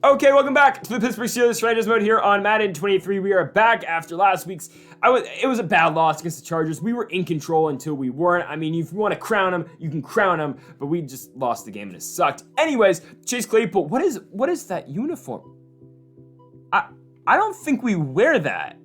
Okay, welcome back to the Pittsburgh Steelers Franchise Mode here on Madden 23. We are back after last week's. It was a bad loss against the Chargers. We were in control until we weren't. I mean, if you want to crown them, you can crown them, but we just lost the game and it sucked. Anyways, Chase Claypool, what is that uniform? I don't think we wear that.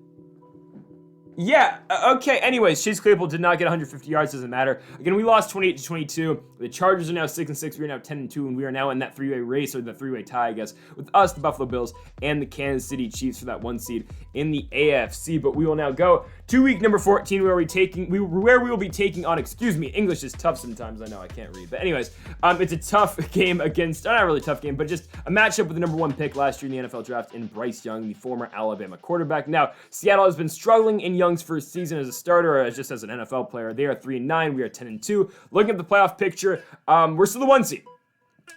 Yeah, okay, anyways, Chase Claypool did not get 150 yards, doesn't matter. Again, we lost 28-22. The Chargers are now 6-6, we are now 10-2, and we are now in that three-way race, or the three-way tie, I guess, with us, the Buffalo Bills, and the Kansas City Chiefs for that one seed in the AFC. But we will now go to week number 14, where we will be taking on, English is tough sometimes, I know, I can't read. But anyways, it's a tough game against, not really tough game, but just a matchup with the number one pick last year in the NFL draft in Bryce Young, the former Alabama quarterback. Now, Seattle has been struggling in Young's first season as a starter, or just as an NFL player. They are 3-9, we are 10-2. Looking at the playoff picture, we're still the one seed.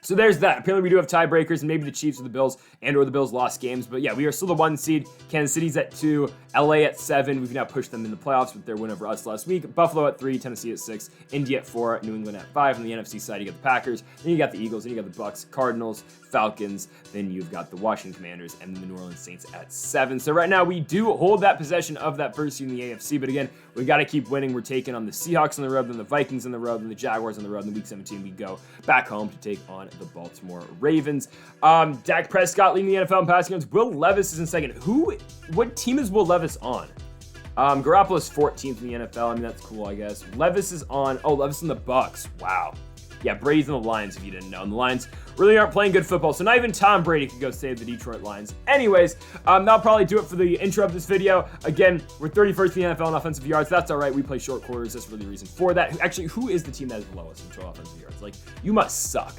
So there's that. Apparently we do have tiebreakers, and maybe the Chiefs or the Bills, or the Bills lost games. But yeah, we are still the one seed. Kansas City's at 2, LA at 7. We've now pushed them in the playoffs with their win over us last week. Buffalo at 3, Tennessee at 6, Indy at 4, New England at 5. On the NFC side, you got the Packers, then you got the Eagles, then you got the Bucks, Cardinals, Falcons, then you've got the Washington Commanders, and the New Orleans Saints at 7. So right now we do hold that possession of that first seed in the AFC, but again, we got to keep winning. We're taking on the Seahawks on the road, then the Vikings on the road, then the Jaguars on the road. In week 17, we go back home to take on the Baltimore Ravens. Dak Prescott leading the NFL in passing yards. Will Levis is in second. What team is Will Levis on? Garoppolo's 14th in the NFL. I mean, that's cool, I guess. Levis is on, Levis in the Bucks. Wow. Yeah, Brady's in the Lions, if you didn't know. And the Lions really aren't playing good football, so not even Tom Brady could go save the Detroit Lions. Anyways, that'll probably do it for the intro of this video. Again, we're 31st in the NFL in offensive yards. That's all right. We play short quarters. That's really the reason for that. Actually, who is the team that is below us in total offensive yards? Like, you must suck.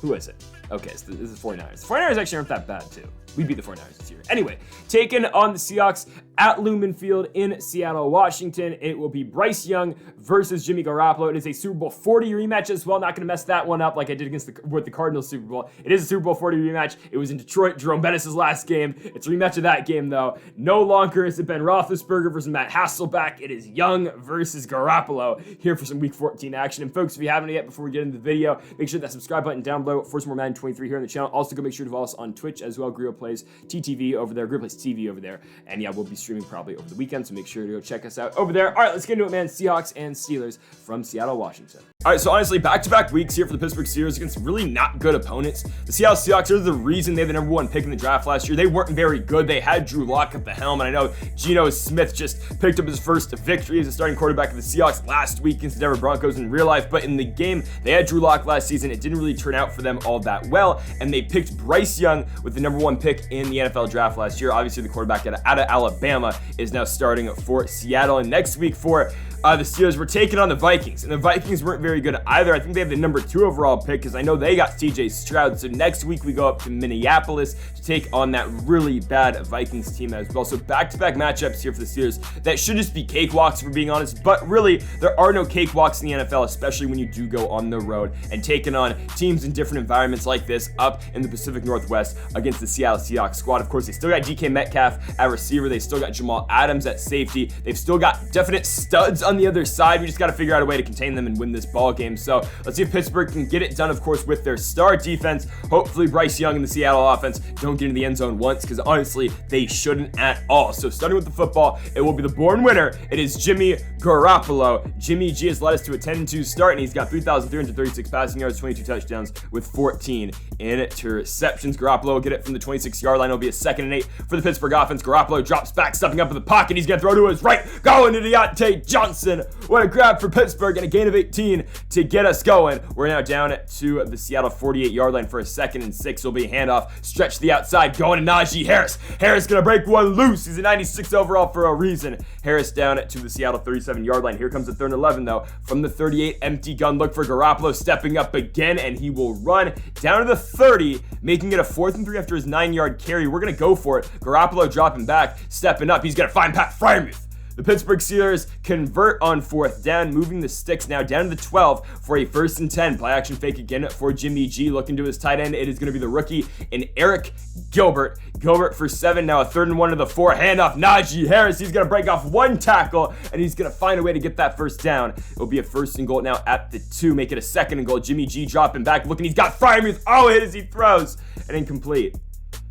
Who is it? Okay, so this is the 49ers. The 49ers actually aren't that bad, too. We beat the 49ers this year. Anyway, taking on the Seahawks at Lumen Field in Seattle, Washington. It will be Bryce Young versus Jimmy Garoppolo. It is a Super Bowl 40 rematch as well. Not going to mess that one up like I did with the Cardinals Super Bowl. It is a Super Bowl 40 rematch. It was in Detroit, Jerome Bettis' last game. It's a rematch of that game, though. No longer is it Ben Roethlisberger versus Matt Hasselbeck. It is Young versus Garoppolo here for some Week 14 action. And folks, if you haven't yet, before we get into the video, make sure that subscribe button down below for some more Madden 23 here on the channel. Also, go make sure to follow us on Twitch as well. Grio Plays TTV over there, Grio Plays TV over there. And yeah, we'll be streaming probably over the weekend, so make sure to go check us out over there. All right, let's get into it, man. Seahawks and Steelers from Seattle, Washington. All right, so honestly, back-to-back weeks here for the Pittsburgh Steelers against really not good opponents. The Seattle Seahawks are the reason they had the number one pick in the draft last year. They weren't very good. They had Drew Lock at the helm, and I know Geno Smith just picked up his first victory as a starting quarterback of the Seahawks last week against the Denver Broncos in real life, but in the game, they had Drew Lock last season. It didn't really turn out for them all that well, and they picked Bryce Young with the number one pick in the NFL draft last year. Obviously, the quarterback out of Alabama is now starting for Seattle, and next week for the Steelers were taking on the Vikings, and the Vikings weren't very good either. I think they have the number 2 overall pick because I know they got CJ Stroud. So next week we go up to Minneapolis to take on that really bad Vikings team as well. So back-to-back matchups here for the Steelers that should just be cakewalks, if we're being honest. But really, there are no cakewalks in the NFL, especially when you do go on the road and taking on teams in different environments like this up in the Pacific Northwest against the Seattle Seahawks squad. Of course, they still got DK Metcalf at receiver. They still got Jamal Adams at safety. They've still got definite studs on the other side. We just got to figure out a way to contain them and win this ball game. So let's see if Pittsburgh can get it done, of course, with their star defense. Hopefully Bryce Young and the Seattle offense don't get into the end zone once, because honestly, they shouldn't at all. So starting with the football, it will be the born winner. It is Jimmy Garoppolo. Jimmy G has led us to a 10-2 start, and he's got 3,336 passing yards, 22 touchdowns with 14 interceptions. Garoppolo will get it from the 26-yard line. It'll be a 2nd and 8 for the Pittsburgh offense. Garoppolo drops back, stepping up in the pocket. He's going to throw to his right, going to Deontay Johnson. What a grab for Pittsburgh, and a gain of 18 to get us going. We're now down to the Seattle 48-yard line for a 2nd and 6. It'll be a handoff, stretch to the outside, going to Najee Harris. Harris gonna break one loose. He's a 96 overall for a reason. Harris down to the Seattle 37-yard line. Here comes the 3rd and 11, though. From the 38, empty gun look for Garoppolo, stepping up again, and he will run down to the 30, making it a 4th and 3 after his 9-yard carry. We're gonna go for it. Garoppolo dropping back, stepping up. He's gonna find Pat Freiermuth. The Pittsburgh Steelers convert on 4th down, moving the sticks now down to the 12 for a 1st and 10. Play action fake again for Jimmy G. Looking to his tight end. It is going to be the rookie in Eric Gilbert. Gilbert for 7. Now a 3rd and 1 to the 4. Handoff Najee Harris. He's going to break off one tackle, and he's going to find a way to get that 1st down. It'll be a 1st and goal now at the 2. Make it a 2nd and goal. Jimmy G dropping back, looking. He's got Freiermuth. Oh, it is. He throws. And incomplete.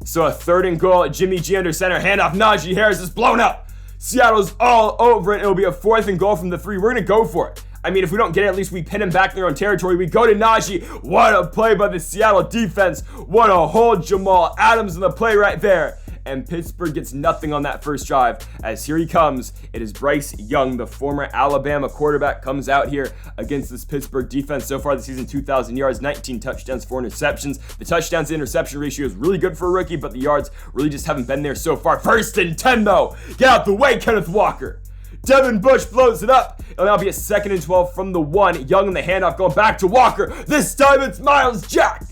So a 3rd and goal. Jimmy G under center. Handoff. Najee Harris is blown up. Seattle's all over it. It'll be a 4th and goal from the 3. We're going to go for it. I mean, if we don't get it, at least we pin him back in their own territory. We go to Najee. What a play by the Seattle defense. What a hold. Jamal Adams in the play right there. And Pittsburgh gets nothing on that first drive, as here he comes. It is Bryce Young, the former Alabama quarterback, comes out here against this Pittsburgh defense. So far this season, 2,000 yards, 19 touchdowns, 4 interceptions. The touchdowns to interception ratio is really good for a rookie, but the yards really just haven't been there so far. 1st and 10 though. Get out the way, Kenneth Walker. Devin Bush blows it up. It'll now be a 2nd and 12 from the 1. Young in the handoff going back to Walker. This time it's Miles Jack.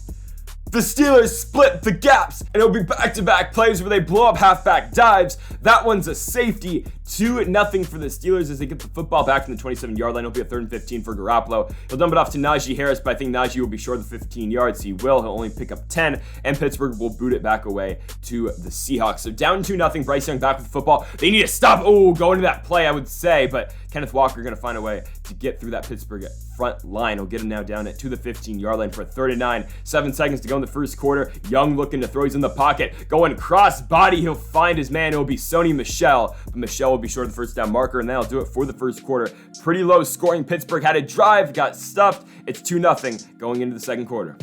The Steelers split the gaps, and it'll be back-to-back plays where they blow up halfback dives. That one's a safety. 2-0 for the Steelers as they get the football back from the 27-yard line. It'll be a 3rd and 15 for Garoppolo. He'll dump it off to Najee Harris, but I think Najee will be short of the 15 yards. He will. He'll only pick up 10, and Pittsburgh will boot it back away to the Seahawks. So down 2-0. Bryce Young back with the football. They need to stop. Oh, go into that play, I would say, but Kenneth Walker going to find a way to get through that Pittsburgh front line. He'll get him now down to the 15-yard line for a 3rd and 9. 7 seconds to go in the first quarter. Young looking to throw. He's in the pocket. Going cross body. He'll find his man. It'll be Sony Michel. But Michel will be short of the first down marker, and that'll do it for the first quarter. Pretty low scoring. Pittsburgh had a drive, got stuffed. It's 2-0 going into the second quarter.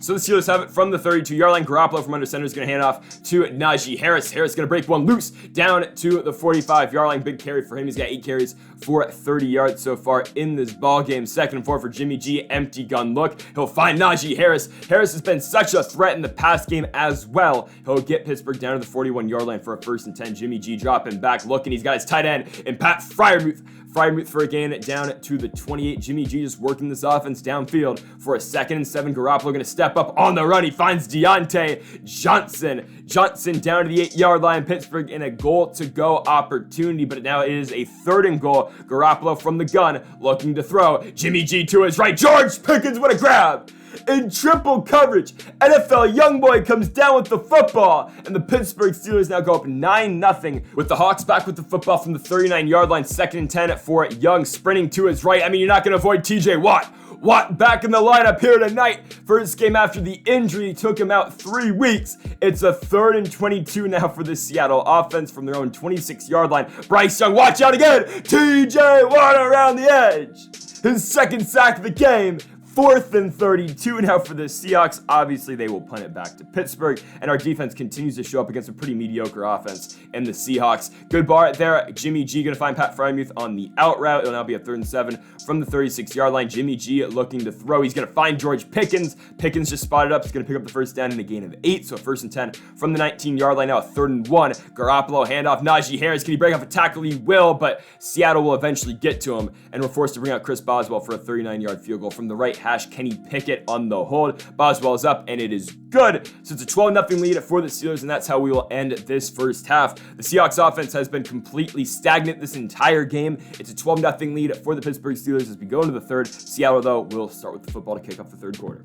So the Steelers have it from the 32-yard line. Garoppolo from under center is going to hand off to Najee Harris. Harris going to break one loose down to the 45-yard line. Big carry for him. He's got 8 carries for 30 yards so far in this ball game. 2nd and 4 for Jimmy G. Empty gun look. He'll find Najee Harris. Harris has been such a threat in the pass game as well. He'll get Pittsburgh down to the 41-yard line for a 1st and 10. Jimmy G dropping back, looking. He's got his tight end and Pat Freiermuth. Freiermuth for a gain down to the 28. Jimmy G just working this offense downfield for a 2nd and 7. Garoppolo going to step up on the run. He finds Deontay Johnson. Johnson down to the 8-yard line. Pittsburgh in a goal-to-go opportunity, but now it is a 3rd and goal. Garoppolo from the gun looking to throw. Jimmy G to his right. George Pickens, what a grab! In triple coverage, NFL Youngboy comes down with the football, and the Pittsburgh Steelers now go up 9-0 with the Hawks back with the football from the 39-yard line. 2nd and 10 for Young, sprinting to his right. I mean, you're not going to avoid TJ Watt. Watt back in the lineup here tonight. First game after the injury took him out 3 weeks. It's a 3rd and 22 now for the Seattle offense from their own 26-yard line. Bryce Young, watch out again. TJ Watt around the edge. His 2nd sack of the game. 4th and 32 now for the Seahawks. Obviously, they will punt it back to Pittsburgh, and our defense continues to show up against a pretty mediocre offense in the Seahawks. Good bar right there. Jimmy G going to find Pat Freiermuth on the out route. It'll now be a 3rd and 7 from the 36-yard line. Jimmy G looking to throw. He's going to find George Pickens. Pickens just spotted up. He's going to pick up the first down in a gain of 8, so a 1st and 10 from the 19-yard line. Now a 3rd and 1. Garoppolo handoff. Najee Harris. Can he break off a tackle? He will, but Seattle will eventually get to him, and we're forced to bring out Chris Boswell for a 39-yard field goal from the right hash. Kenny Pickett on the hold. Boswell is up, and it is good. So it's a 12-0 lead for the Steelers, and that's how we will end this first half. The Seahawks offense has been completely stagnant this entire game. It's a 12-0 lead for the Pittsburgh Steelers as we go into the third. Seattle, though, will start with the football to kick off the third quarter.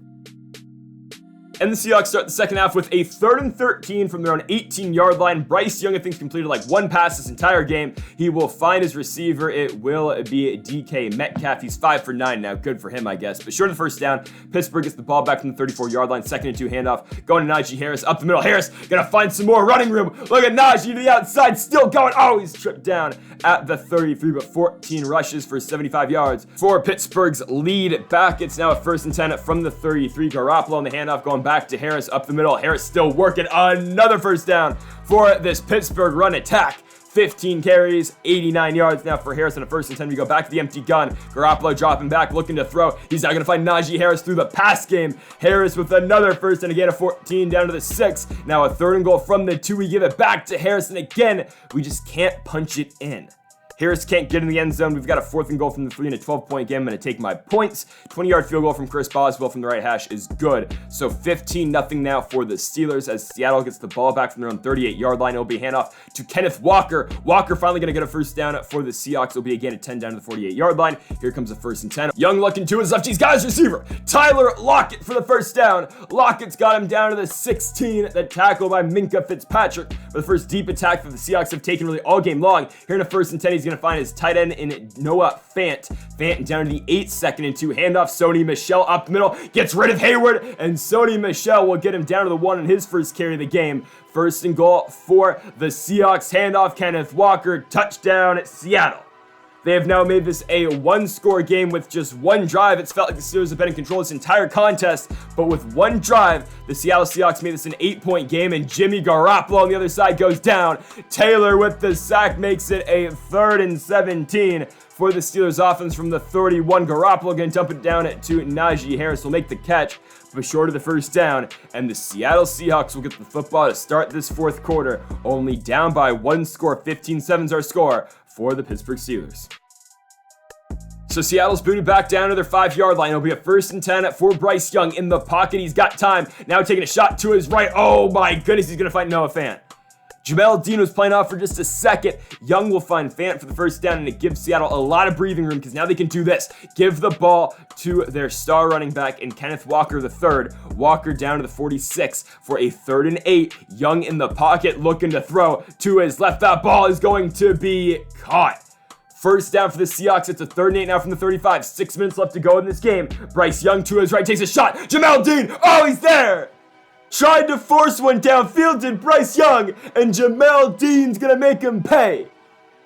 And the Seahawks start the second half with a 3rd and 13 from their own 18-yard line. Bryce Young, I think, completed like 1 pass this entire game. He will find his receiver. It will be DK Metcalf. He's 5 for 9 now. Good for him, I guess. But short of the first down, Pittsburgh gets the ball back from the 34-yard line. 2nd and 2 handoff. Going to Najee Harris up the middle. Harris going to find some more running room. Look at Najee to the outside. Still going. Oh, he's tripped down at the 33, but 14 rushes for 75 yards for Pittsburgh's lead back. It's now a 1st and 10 from the 33. Garoppolo on the handoff going back to Harris up the middle. Harris still working. Another first down for this Pittsburgh run attack. 15 carries, 89 yards now for Harris on a 1st and 10. We go back to the empty gun. Garoppolo dropping back, looking to throw. He's now going to find Najee Harris through the pass game. Harris with another 1st and again a 14 down to the 6. Now a 3rd and goal from the 2. We give it back to Harris, and again, we just can't punch it in. Harris can't get in the end zone. We've got a 4th and goal from the 3 and a 12-point game. I'm going to take my points. 20-yard field goal from Chris Boswell from the right hash is good. So 15-0 now for the Steelers as Seattle gets the ball back from their own 38-yard line. It'll be handoff to Kenneth Walker. Walker finally going to get a first down for the Seahawks. It'll be again a 10 down to the 48-yard line. Here comes a 1st and 10. Young looking to his left. He's got his receiver. Tyler Lockett for the first down. Lockett's got him down to the 16. The tackle by Minkah Fitzpatrick for the first deep attack that the Seahawks have taken really all game long. Here in a 1st and 10, he's going going to find his tight end in Noah Fant. Fant down to the 8, 2nd and 2. Handoff, Sony Michel up the middle. Gets rid of Hayward, and Sony Michel will get him down to the 1 in his first carry of the game. 1st and goal for the Seahawks. Handoff, Kenneth Walker. Touchdown, Seattle. They have now made this a one-score game with just one drive. It's felt like the Steelers have been in control this entire contest, but with one drive, the Seattle Seahawks made this an 8-point game, and Jimmy Garoppolo on the other side goes down. Taylor with the sack makes it a 3rd and 17 for the Steelers offense from the 31. Garoppolo going to dump it down to Najee Harris, will make the catch, but short of the first down, and the Seattle Seahawks will get the football to start this fourth quarter, only down by one score. 15-7 is our score for the Pittsburgh Steelers. So Seattle's booted back down to their 5-yard line. It'll be a 1st and 10 for Bryce Young in the pocket. He's got time. Now taking a shot to his right. Oh my goodness, he's going to find Noah Fant. Jamel Dean was playing off for just a second. Young will find Fant for the first down, and it gives Seattle a lot of breathing room because now they can do this. Give the ball to their star running back in Kenneth Walker III. Walker down to the 46 for a 3rd and 8. Young in the pocket looking to throw to his left. That ball is going to be caught. First down for the Seahawks. It's a 3rd and 8 now from the 35. 6 minutes left to go in this game. Bryce Young to his right takes a shot. Jamel Dean. Oh, he's there. Tried to force one downfield, did Bryce Young, and Jamel Dean's going to make him pay.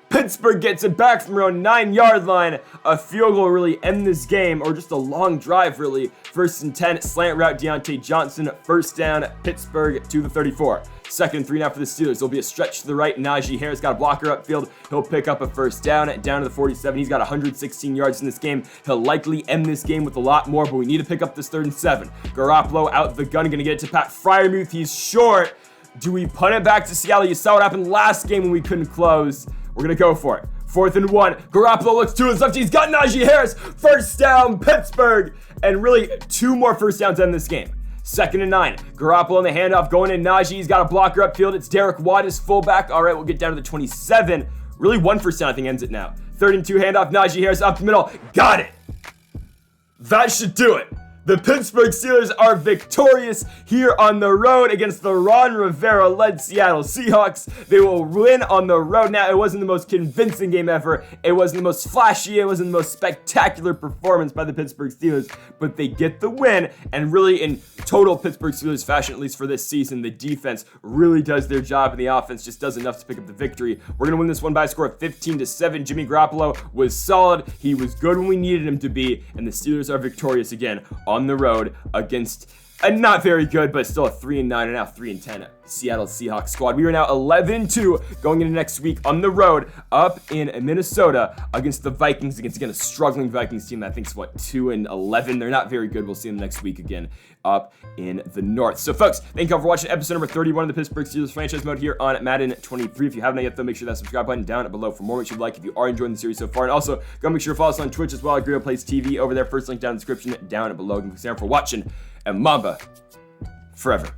Pittsburgh gets it back from around 9-yard line. A field goal will really end this game, or just a long drive really. 1st and 10, slant route Deontay Johnson. First down, Pittsburgh to the 34. 2nd and 3 now for the Steelers. There'll be a stretch to the right. Najee Harris got a blocker upfield. He'll pick up a first down to the 47. He's got 116 yards in this game. He'll likely end this game with a lot more, but we need to pick up this 3rd and 7. Garoppolo out the gun, going to get it to Pat Freiermuth. He's short. Do we punt it back to Seattle? You saw what happened last game when we couldn't close. We're going to go for it. 4th and 1. Garoppolo looks to his left. He's got Najee Harris. First down, Pittsburgh. And really, 2 more first downs in this game. 2nd and 9. Garoppolo on the handoff going in. Najee. He's got a blocker upfield. It's Derek Watt, his fullback. All right, we'll get down to the 27. Really, 1 first down, I think, ends it now. 3rd and 2. Handoff. Najee Harris up the middle. Got it. That should do it. The Pittsburgh Steelers are victorious here on the road against the Ron Rivera-led Seattle Seahawks. They will win on the road. Now, it wasn't the most convincing game ever. It wasn't the most flashy. It wasn't the most spectacular performance by the Pittsburgh Steelers, but they get the win. And really, in total Pittsburgh Steelers fashion, at least for this season, the defense really does their job, and the offense just does enough to pick up the victory. We're going to win this one by a score of 15-7. Jimmy Garoppolo was solid. He was good when we needed him to be, and the Steelers are victorious again on the road against a not very good, but still a 3-9 and now 3-10 Seattle Seahawks squad. We are now 11-2 going into next week on the road up in Minnesota against the Vikings, against, again, a struggling Vikings team that I think is, 2-11. They're not very good. We'll see them next week again up in the north. So, folks, thank you all for watching episode number 31 of the Pittsburgh Steelers franchise mode here on Madden 23. If you haven't yet, though, make sure that subscribe button down below for more, which you'd like if you are enjoying the series so far. And also, go make sure to follow us on Twitch as well at Grio Plays TV over there. First link down in the description down below. Thanks for watching, and Mamba forever.